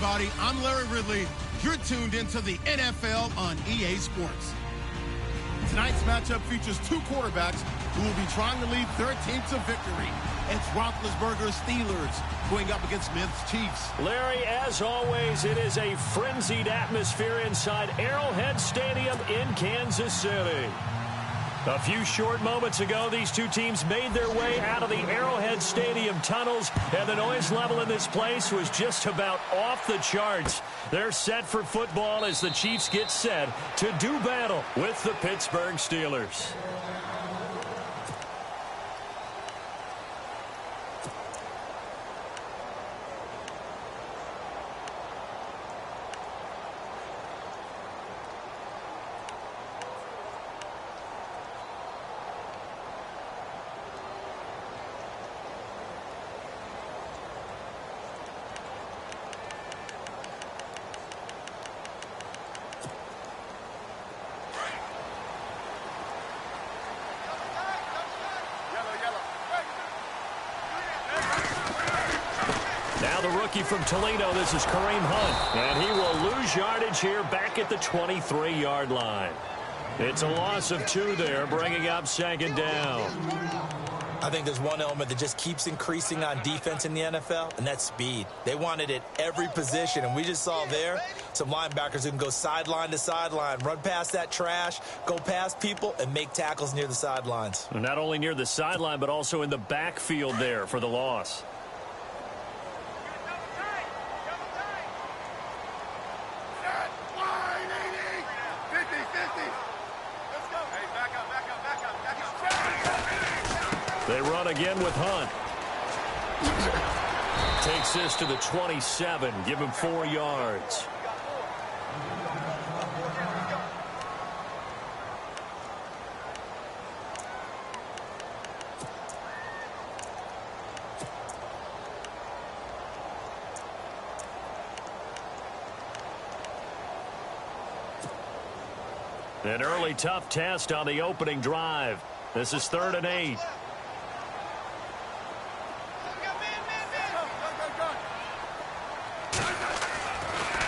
everybody. I'm Larry Ridley. You're tuned into the NFL on EA Sports. Tonight's matchup features two quarterbacks who will be trying to lead their team to victory. It's Roethlisberger's Steelers going up against Smith's Chiefs. Larry, as always, it is a frenzied atmosphere inside Arrowhead Stadium in Kansas City. A few short moments ago, these two teams made their way out of the Arrowhead Stadium tunnels, and the noise level in this place was just about off the charts. They're set for football as the Chiefs get set to do battle with the Pittsburgh Steelers. Now the rookie from Toledo, this is Kareem Hunt, and he will lose yardage here back at the 23-yard line. It's a loss of 2 there, bringing up second down. I think there's one element that just keeps increasing on defense in the NFL, and that's speed. They want it at every position, and we just saw there some linebackers who can go sideline to sideline, run past that trash, go past people, and make tackles near the sidelines. Not only near the sideline, but also in the backfield there for the loss. They run again with Hunt. Takes this to the 27. Give him 4 yards. An early tough test on the opening drive. This is 3rd and 8.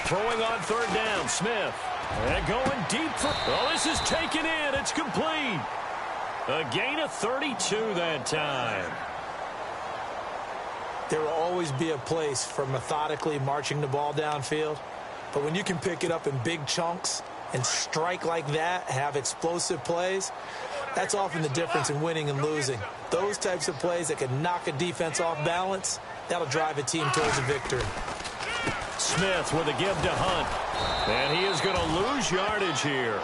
Throwing on 3rd down, Smith. And going deep for... Oh, this is taken in. It's complete. A gain of 32 that time. There will always be a place for methodically marching the ball downfield. But when you can pick it up in big chunks and strike like that, have explosive plays, that's often the difference in winning and losing. Those types of plays that can knock a defense off balance, that'll drive a team towards a victory. Smith with a give to Hunt. And he is going to lose yardage here.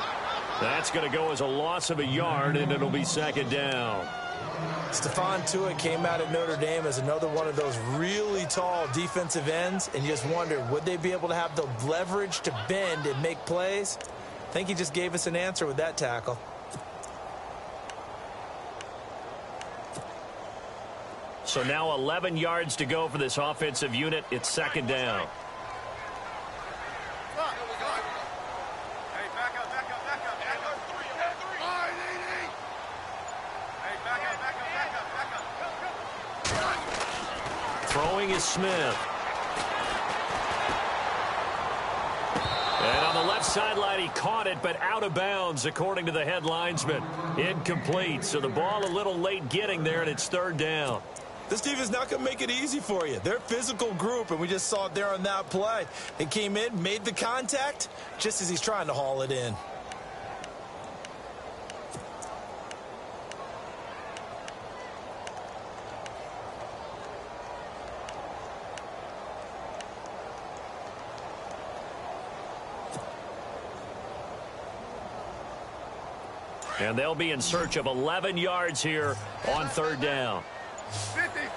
That's going to go as a loss of a yard, and it'll be 2nd down. Stephon Tuitt came out of Notre Dame as another one of those really tall defensive ends, and you just wondered, would they be able to have the leverage to bend and make plays? I think he just gave us an answer with that tackle. So now 11 yards to go for this offensive unit. It's 2nd down. Throwing is Smith. And on the left sideline, he caught it, but out of bounds, according to the head linesman. Incomplete, so the ball a little late getting there, and it's 3rd down. This team is not going to make it easy for you. They're a physical group, and we just saw it there on that play. They came in, made the contact, just as he's trying to haul it in. And they'll be in search of 11 yards here on 3rd down. 50, 50.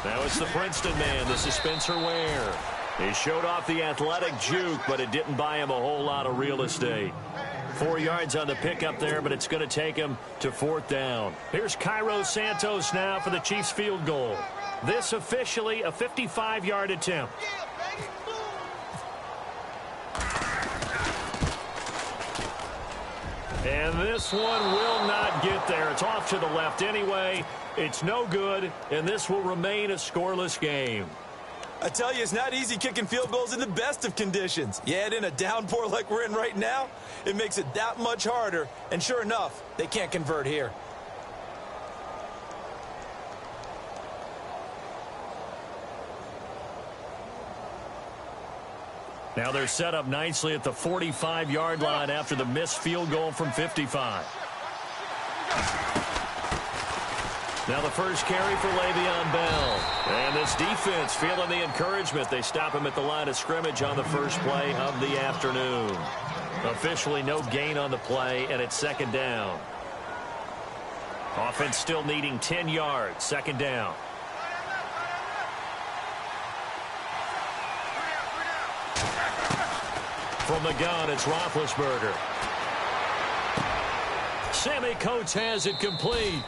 Now it's the Princeton man. This is Spencer Ware. He showed off the athletic juke, but it didn't buy him a whole lot of real estate. 4 yards on the pickup there, but it's going to take him to 4th down. Here's Cairo Santos now for the Chiefs field goal. This officially a 55-yard attempt. And this one will not get there. It's off to the left anyway. It's no good, and this will remain a scoreless game. I tell you, it's not easy kicking field goals in the best of conditions. You add in a downpour like we're in right now, it makes it that much harder. And sure enough, they can't convert here. Now they're set up nicely at the 45-yard line after the missed field goal from 55. Now the first carry for Le'Veon Bell. And this defense feeling the encouragement. They stop him at the line of scrimmage on the first play of the afternoon. Officially no gain on the play, and it's second down. Offense still needing 10 yards. Second down. From the gun, it's Roethlisberger. Sammy Coates has it complete.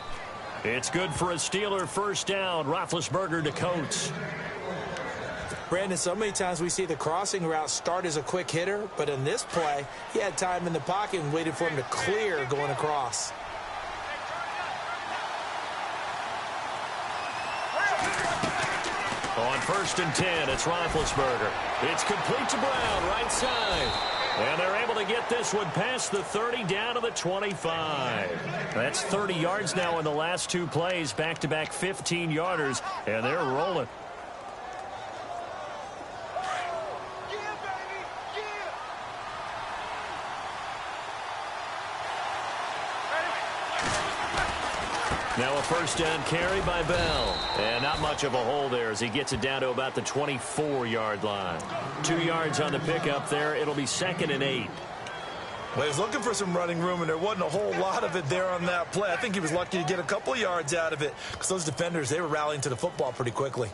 It's good for a Steeler first down. Roethlisberger to Coates. Brandon, so many times we see the crossing route start as a quick hitter, but in this play, he had time in the pocket and waited for him to clear going across. On first and 10, it's Roethlisberger. It's complete to Brown, right side. And they're able to get this one past the 30 down to the 25. That's 30 yards now in the last two plays, back-to-back 15-yarders, and they're rolling. Now a first down carry by Bell. And not much of a hole there as he gets it down to about the 24-yard line. 2 yards on the pickup there. It'll be second and 8. Well, he was looking for some running room, and there wasn't a whole lot of it there on that play. I think he was lucky to get a couple yards out of it because those defenders, they were rallying to the football pretty quickly.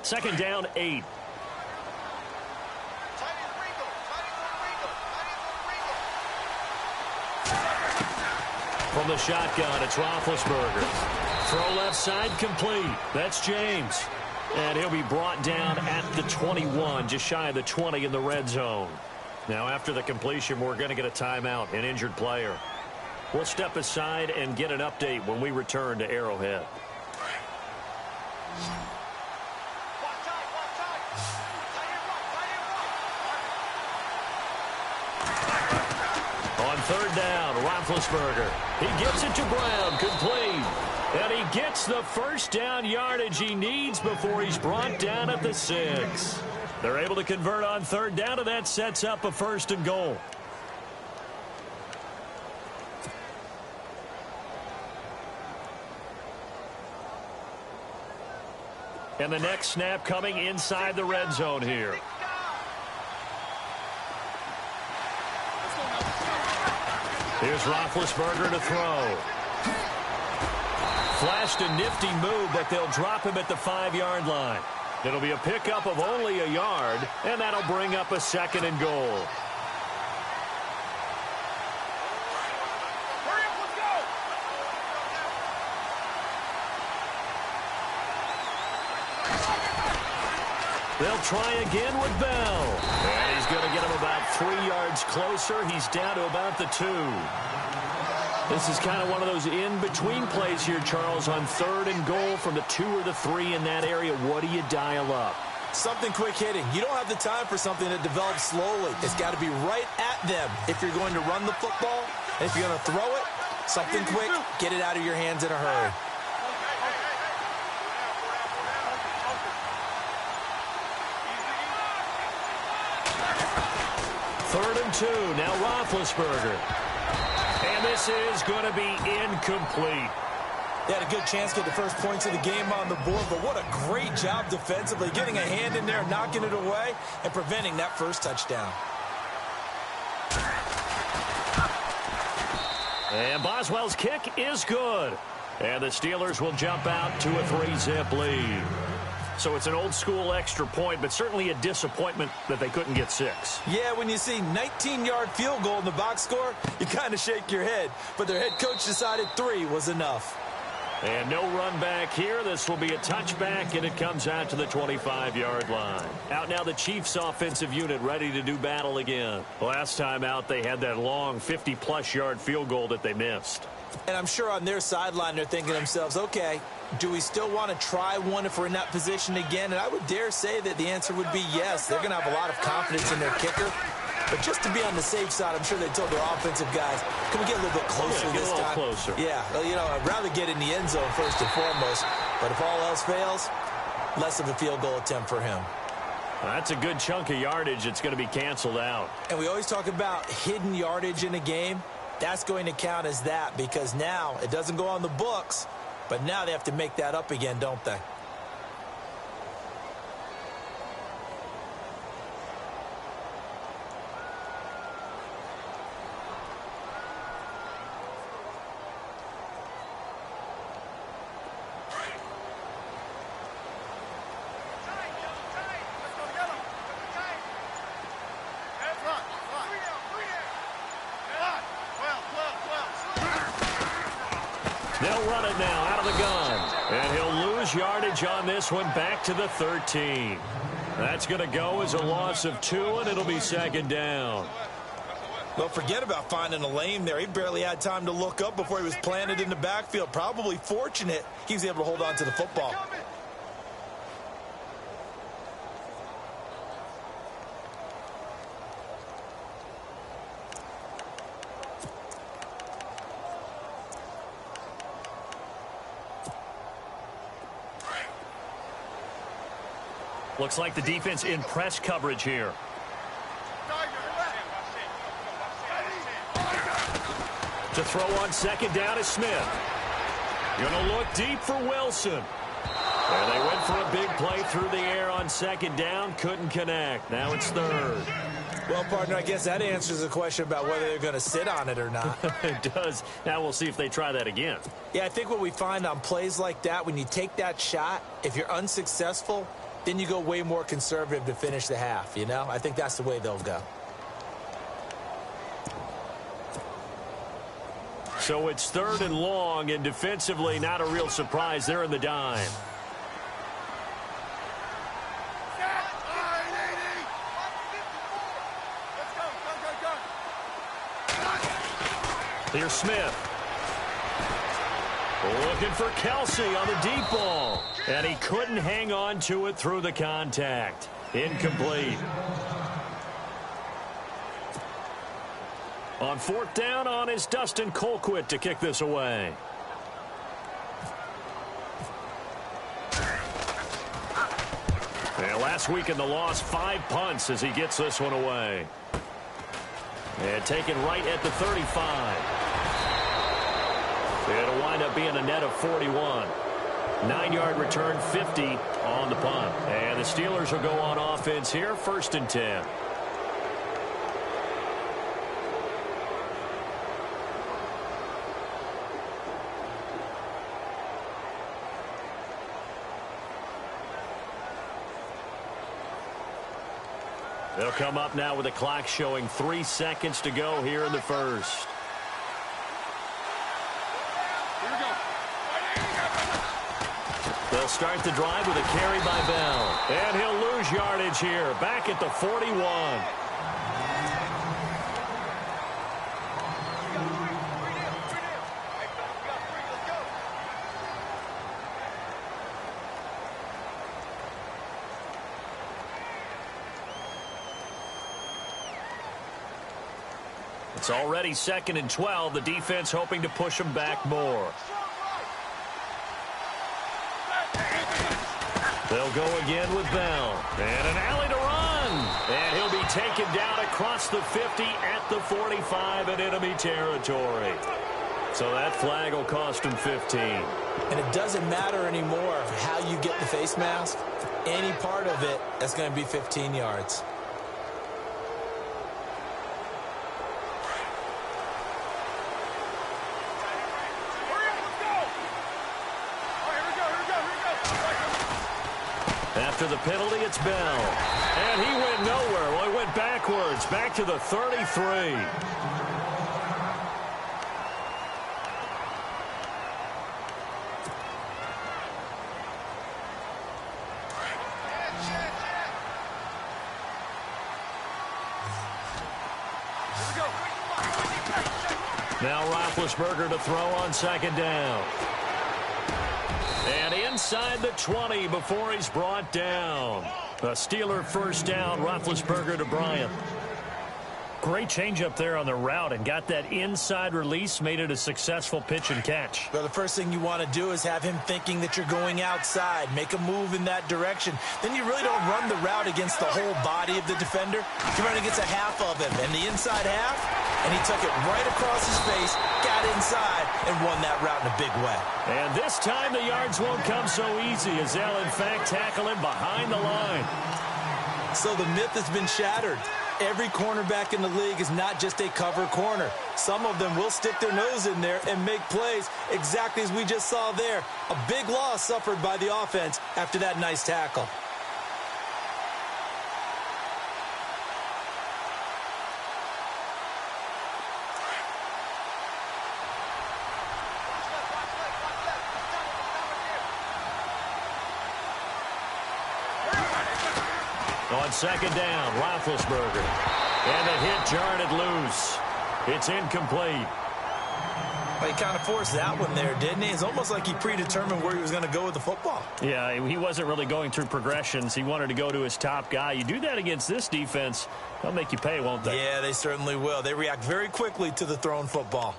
Second down, 8. From the shotgun, it's Roethlisberger. Throw left side complete. That's James. And he'll be brought down at the 21, just shy of the 20 in the red zone. Now after the completion, we're going to get a timeout, an injured player. We'll step aside and get an update when we return to Arrowhead. On third down, Roethlisberger. He gets it to Brown, complete. And he gets the first down yardage he needs before he's brought down at the 6. They're able to convert on third down, and that sets up a first and goal. And the next snap coming inside the red zone here. Here's Roethlisberger to throw. Flashed a nifty move, but they'll drop him at the 5-yard line. It'll be a pickup of only a yard, and that'll bring up a second and goal. They'll try again with Bell. And he's going to get him about 3 yards closer. He's down to about the 2. This is kind of one of those in-between plays here, Charles, on third and goal from the 2 or the 3 in that area. What do you dial up? Something quick hitting. You don't have the time for something that develops slowly. It's got to be right at them if you're going to run the football. And if you're going to throw it, something quick, get it out of your hands in a hurry. Third and 2. Now Roethlisberger. And this is going to be incomplete. They had a good chance to get the first points of the game on the board, but what a great job defensively, getting a hand in there, knocking it away, and preventing that first touchdown. And Boswell's kick is good. And the Steelers will jump out to a 3-zip lead. So it's an old-school extra point, but certainly a disappointment that they couldn't get 6. Yeah, when you see 19-yard field goal in the box score, you kind of shake your head. But their head coach decided 3 was enough. And no run back here. This will be a touchback, and it comes out to the 25-yard line. Out now the Chiefs offensive unit ready to do battle again. Last time out, they had that long 50-plus yard field goal that they missed. And I'm sure on their sideline they're thinking to themselves, okay, do we still want to try one if we're in that position again? And I would dare say that the answer would be yes. They're going to have a lot of confidence in their kicker. But just to be on the safe side, I'm sure they told their offensive guys, can we get a little bit closer this time? Closer. Yeah, well, you know, I'd rather get in the end zone first and foremost. But if all else fails, less of a field goal attempt for him. That's a good chunk of yardage. It's going to be canceled out. And we always talk about hidden yardage in a game. That's going to count as that because now it doesn't go on the books, but now they have to make that up again, don't they? They'll run it now out of the gun. And he'll lose yardage on this one back to the 13. That's going to go as a loss of 2, and it'll be second down. Well, forget about finding a lane there. He barely had time to look up before he was planted in the backfield. Probably fortunate he was able to hold on to the football. Looks like the defense in press coverage here. To throw on second down is Smith. Going to look deep for Wilson. And they went for a big play through the air on second down. Couldn't connect. Now it's third. Well, partner, I guess that answers the question about whether they're going to sit on it or not. It does. Now we'll see if they try that again. Yeah, I think what we find on plays like that, when you take that shot, if you're unsuccessful, then you go way more conservative to finish the half, you know? I think that's the way they'll go. So it's third and long, and defensively not a real surprise. They're in the dime. Here's Smith. Looking for Kelsey on the deep ball. And he couldn't hang on to it through the contact. Incomplete. On fourth down on is Dustin Colquitt to kick this away. And last week in the loss, 5 punts as he gets this one away. And taken right at the 35. It'll wind up being a net of 41. 9-yard return, 50 on the punt. And the Steelers will go on offense here, 1st and 10. They'll come up now with the clock showing 3 seconds to go here in the first. They'll start the drive with a carry by Bell. And he'll lose yardage here, back at the 41. It's already 2nd and 12. The defense hoping to push them back more. They'll go again with Bell. And an alley to run. And he'll be taken down across the 50 at the 45 in enemy territory. So that flag will cost him 15. And it doesn't matter anymore how you get the face mask. Any part of it, that's going to be 15 yards. After the penalty, it's Bell. And he went nowhere. Well, he went backwards, back to the 33. Now Roethlisberger to throw on second down. And inside the 20 before he's brought down. A Steeler first down, Roethlisberger to Bryant. Great change up there on the route and got that inside release, made it a successful pitch and catch. Well, the first thing you want to do is have him thinking that you're going outside, make a move in that direction. Then you really don't run the route against the whole body of the defender. You run against a half of him, and the inside half, and he took it right across his face, got inside, and won that route in a big way. And this time the yards won't come so easy as they'll, in fact, tackle him behind the line. So the myth has been shattered. Every cornerback in the league is not just a cover corner. Some of them will stick their nose in there and make plays exactly as we just saw there. A big loss suffered by the offense after that nice tackle. On second down, Roethlisberger. And the hit jarred it loose. It's incomplete. Well, he kind of forced that one there, didn't he? It's almost like he predetermined where he was going to go with the football. Yeah, he wasn't really going through progressions. He wanted to go to his top guy. You do that against this defense, they'll make you pay, won't they? Yeah, they certainly will. They react very quickly to the thrown football.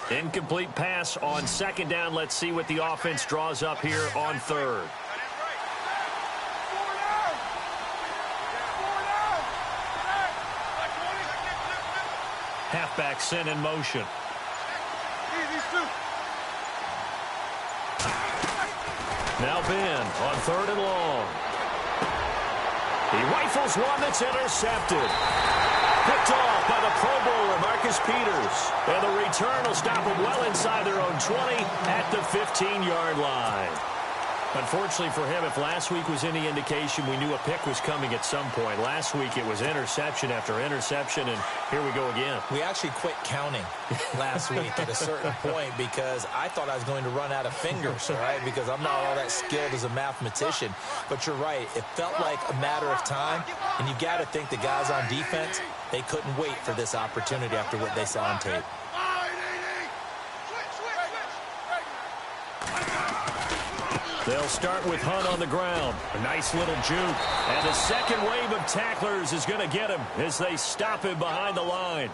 Incomplete pass on second down. Let's see what the offense draws up here on third. Halfback sent in motion. Now Ben on third and long. He rifles one that's intercepted. Picked off by the Pro Bowler, Marcus Peters. And the return will stop them well inside their own 20 at the 15-yard line. Unfortunately for him, if last week was any indication, we knew a pick was coming at some point. Last week it was interception after interception, and here we go again. We actually quit counting last week at a certain point because I thought I was going to run out of fingers, all right, because I'm not all that skilled as a mathematician. But you're right. It felt like a matter of time, and you got to think the guys on defense, they couldn't wait for this opportunity after what they saw on tape. They'll start with Hunt on the ground. A nice little juke. And the second wave of tacklers is going to get him as they stop him behind the line.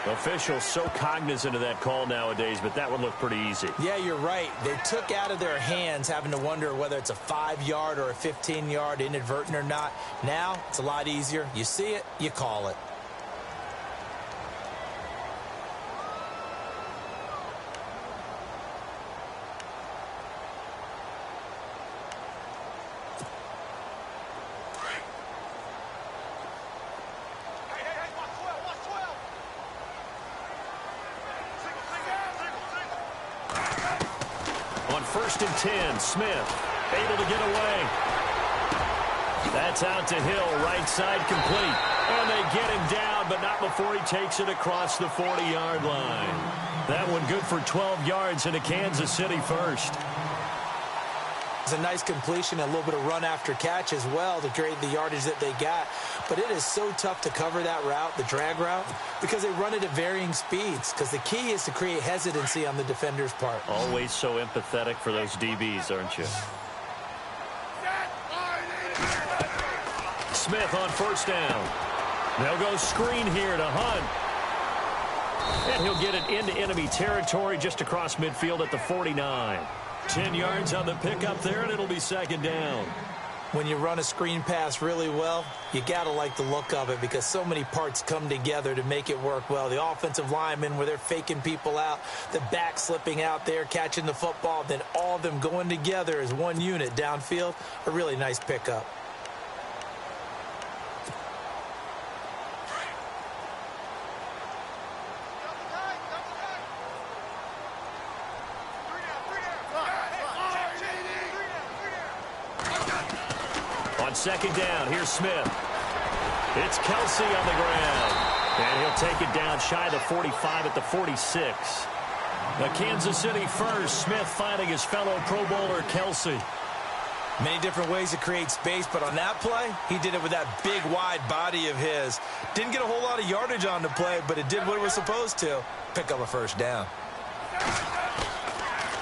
Officials so cognizant of that call nowadays, but that would look pretty easy. Yeah, you're right. They took out of their hands having to wonder whether it's a 5-yard or a 15-yard inadvertent or not. Now, it's a lot easier. You see it, you call it. First and 10, Smith able to get away. That's out to Hill, right side complete. And they get him down, but not before he takes it across the 40-yard line. That one good for 12 yards into Kansas City first. It's a nice completion, a little bit of run after catch as well to create the yardage that they got. But it is so tough to cover that route, the drag route, because they run it at varying speeds. Because the key is to create hesitancy on the defender's part. Always so empathetic for those DBs, aren't you? Smith on first down. They'll go screen here to Hunt. And he'll get it into enemy territory just across midfield at the 49. 10 yards on the pickup there, and it'll be second down. When you run a screen pass really well, you got to like the look of it because so many parts come together to make it work well. The offensive linemen where they're faking people out, the back slipping out there, catching the football, then all of them going together as one unit downfield. A really nice pickup. On second down, here's Smith. It's Kelsey on the ground. And he'll take it down shy of the 45 at the 46. The Kansas City first. Smith finding his fellow Pro Bowler Kelsey. Many different ways to create space, but on that play, he did it with that big, wide body of his. Didn't get a whole lot of yardage on the play, but it did what it was supposed to. Pick up a first down.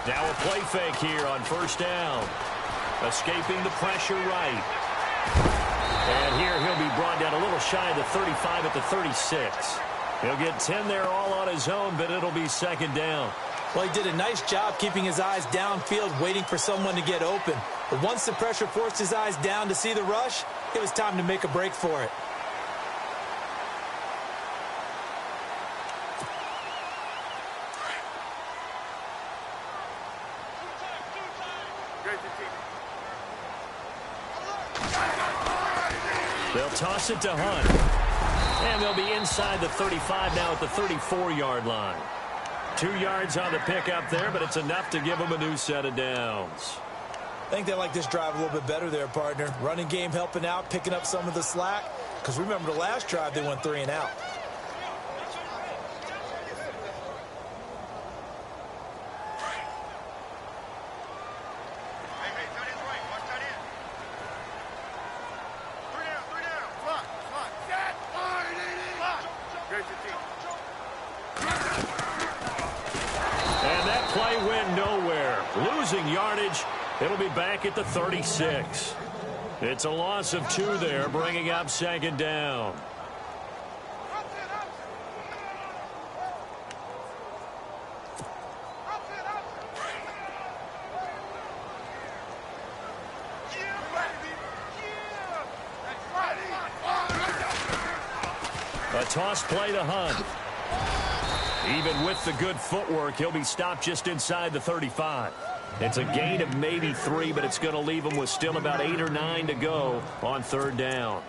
Now a play fake here on first down. Escaping the pressure right. And here he'll be brought down a little shy of the 35 at the 36. He'll get 10 there all on his own, but it'll be second down. Well, he did a nice job keeping his eyes downfield, waiting for someone to get open. But once the pressure forced his eyes down to see the rush, it was time to make a break for it. They'll toss it to Hunt. And they'll be inside the 35 now at the 34-yard line. 2 yards on the pickup there, but it's enough to give them a new set of downs. I think they like this drive a little bit better there, partner. Running game helping out, picking up some of the slack. Because remember, the last drive, they went 3 and out. Yardage. It'll be back at the 36. It's a loss of 2 there, bringing up second down. A toss play to Hunt. Even with the good footwork, he'll be stopped just inside the 35. It's a gain of maybe 3, but it's going to leave them with still about 8 or 9 to go on third down.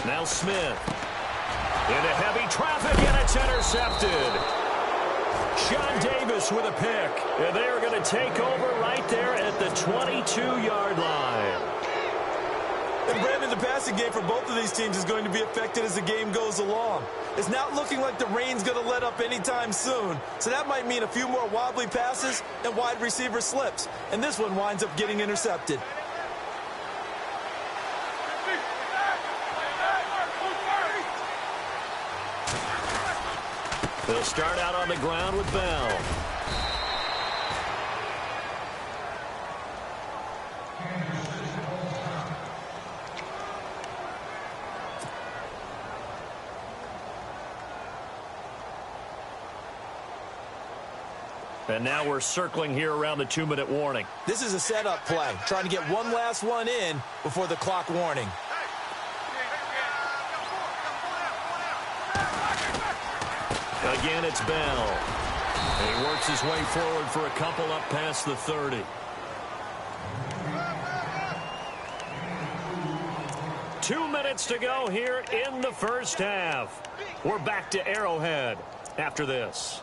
Now Smith. Into heavy traffic, and it's intercepted. Sean Davis with a pick, and they're going to take over right there at the 22-yard line. And Brandon, the passing game for both of these teams is going to be affected as the game goes along. It's not looking like the rain's going to let up anytime soon, so that might mean a few more wobbly passes and wide receiver slips, and this one winds up getting intercepted. They'll start out on the ground with Bell. And now we're circling here around the 2-minute warning. This is a setup play, trying to get one last one in before the clock warning. Again, it's Bell. And he works his way forward for a couple up past the 30. Two minutes to go here in the first half. We're back to Arrowhead after this.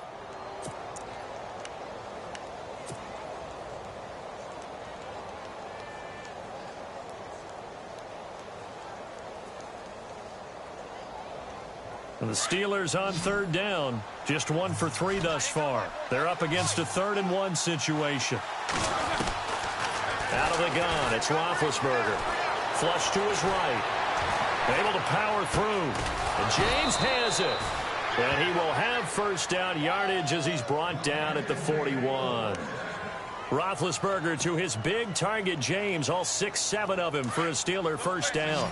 And the Steelers on third down, just 1 for 3 thus far. They're up against a 3rd and 1 situation. Out of the gun, it's Roethlisberger. Flush to his right. Able to power through. And James has it. And he will have first down yardage as he's brought down at the 41. Roethlisberger to his big target, James, all 6-7 of him for a Steeler first down.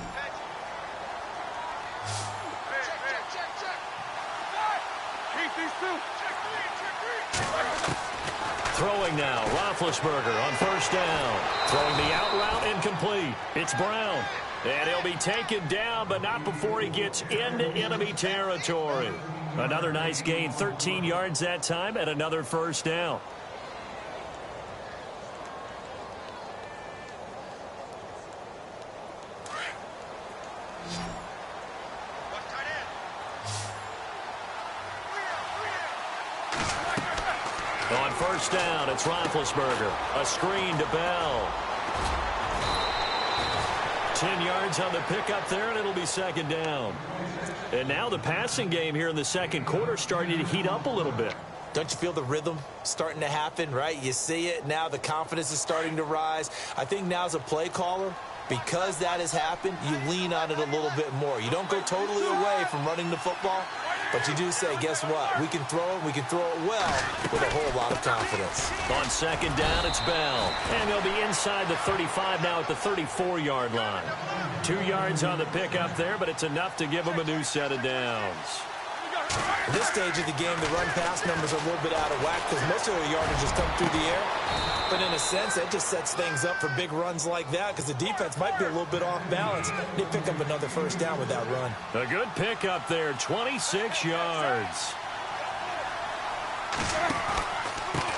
Throwing now, Roethlisberger on first down. Throwing the out route incomplete. It's Brown. And he'll be taken down, but not before he gets into enemy territory. Another nice gain, 13 yards that time, and another first down. On first down, it's Roethlisberger. A screen to Bell. 10 yards on the pickup there, and it'll be second down. And now the passing game here in the second quarter starting to heat up a little bit. Don't you feel the rhythm starting to happen, right? You see it. Now the confidence is starting to rise. I think now as a play caller, because that has happened, you lean on it a little bit more. You don't go totally away from running the football, but you do say, guess what? We can throw it. We can throw it well with a whole lot of confidence. On second down, it's Bell. And they'll be inside the 35 now at the 34-yard line. 2 yards on the pickup there, but it's enough to give them a new set of downs. At this stage of the game, the run-pass numbers are a little bit out of whack because most of the yardage has come through the air. But in a sense, that just sets things up for big runs like that because the defense might be a little bit off balance. They pick up another first down with that run. A good pickup there, 26 yards.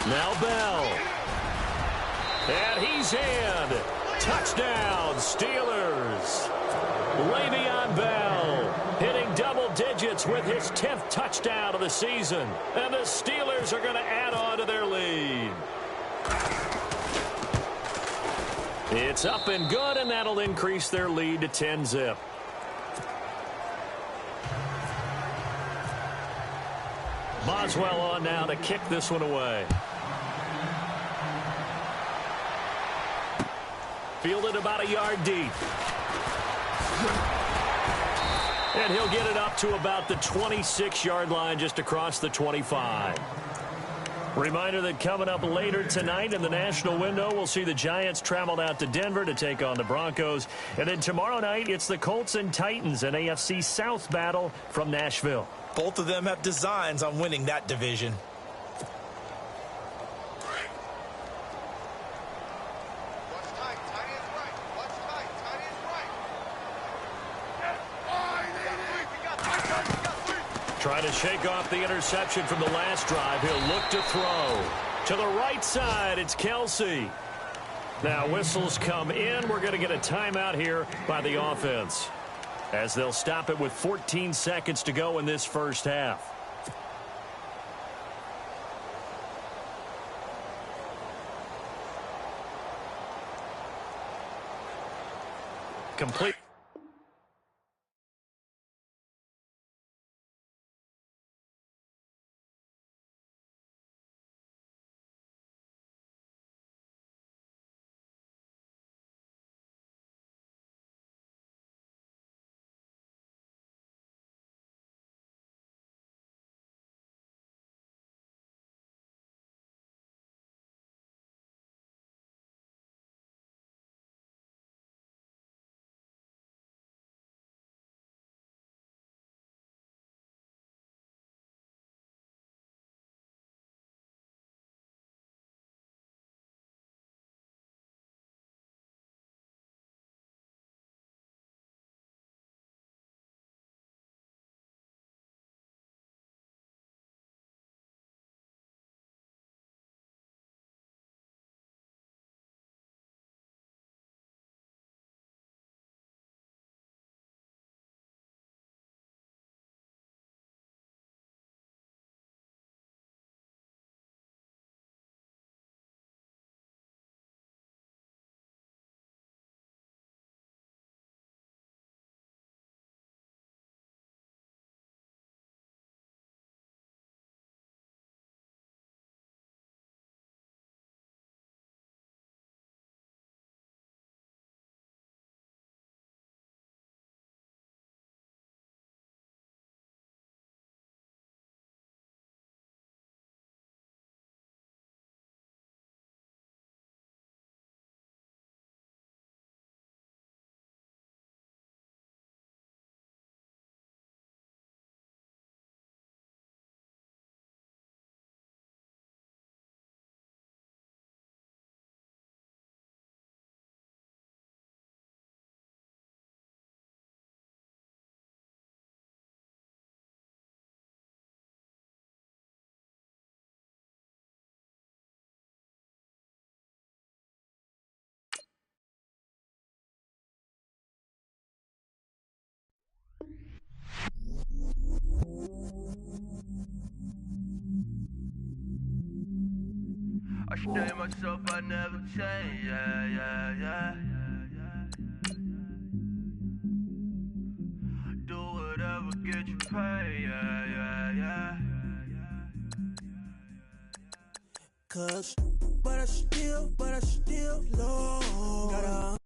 Now Bell. And he's in. Touchdown, Steelers. Le'Veon Bell hitting double digits with his 10th touchdown of the season. And the Steelers are going to add on to their lead. It's up and good, and that'll increase their lead to 10-zip. Boswell on now to kick this one away. Fielded about a yard deep. And he'll get it up to about the 26-yard line just across the 25. Reminder that coming up later tonight in the national window, we'll see the Giants travel out to Denver to take on the Broncos. And then tomorrow night, it's the Colts and Titans, an AFC South battle from Nashville. Both of them have designs on winning that division. Trying to shake off the interception from the last drive. He'll look to throw. To the right side, it's Kelsey. Now whistles come in. We're going to get a timeout here by the offense, as they'll stop it with 14 seconds to go in this first half. Complete. I stay myself, I never change, yeah. Do whatever, get you paid, yeah. Cause, but I still love.